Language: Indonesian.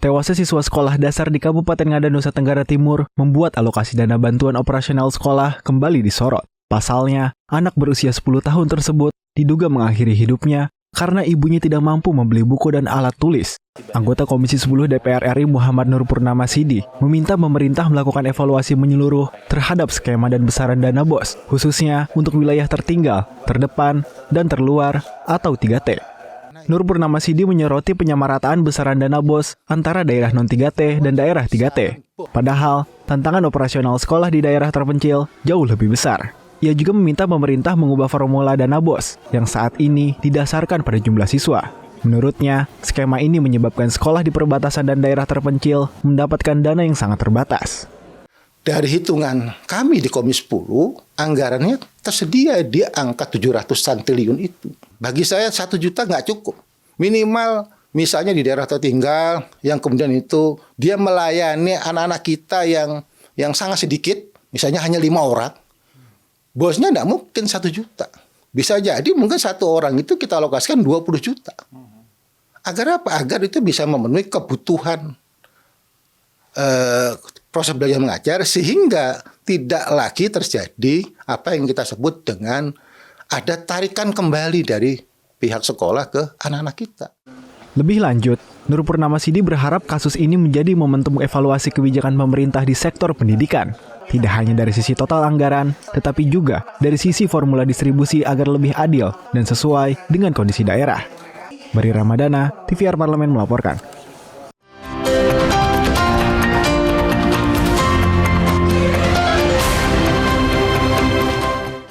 Tewasnya siswa sekolah dasar di Kabupaten Ngada, Nusa Tenggara Timur membuat alokasi dana bantuan operasional sekolah kembali disorot. Pasalnya, anak berusia 10 tahun tersebut diduga mengakhiri hidupnya karena ibunya tidak mampu membeli buku dan alat tulis. Anggota Komisi 10 DPR RI Muhammad Nur Purnama Sidi meminta pemerintah melakukan evaluasi menyeluruh terhadap skema dan besaran dana BOS, khususnya untuk wilayah tertinggal, terdepan, dan terluar atau 3T. Nur Purnama Sidi menyoroti penyamarataan besaran dana BOS antara daerah non-3T dan daerah 3T. Padahal, tantangan operasional sekolah di daerah terpencil jauh lebih besar. Ia juga meminta pemerintah mengubah formula dana BOS yang saat ini didasarkan pada jumlah siswa. Menurutnya, skema ini menyebabkan sekolah di perbatasan dan daerah terpencil mendapatkan dana yang sangat terbatas. Dari hitungan kami di Komisi 10, anggarannya tersedia di angka 700-an triliun itu. Bagi saya 1 juta nggak cukup. Minimal misalnya di daerah tertinggal yang kemudian itu dia melayani anak-anak kita yang sangat sedikit, misalnya hanya 5 orang. Bosnya nggak mungkin 1 juta. Bisa jadi mungkin 1 orang itu kita alokasikan 20 juta. Agar apa? Agar itu bisa memenuhi kebutuhan proses belajar mengajar sehingga tidak lagi terjadi apa yang kita sebut dengan ada tarikan kembali dari pihak sekolah ke anak-anak kita. Lebih lanjut, Nur Purnama Sidi berharap kasus ini menjadi momentum evaluasi kebijakan pemerintah di sektor pendidikan. Tidak hanya dari sisi total anggaran, tetapi juga dari sisi formula distribusi agar lebih adil dan sesuai dengan kondisi daerah. Bari Ramadana, TVR Parlemen melaporkan.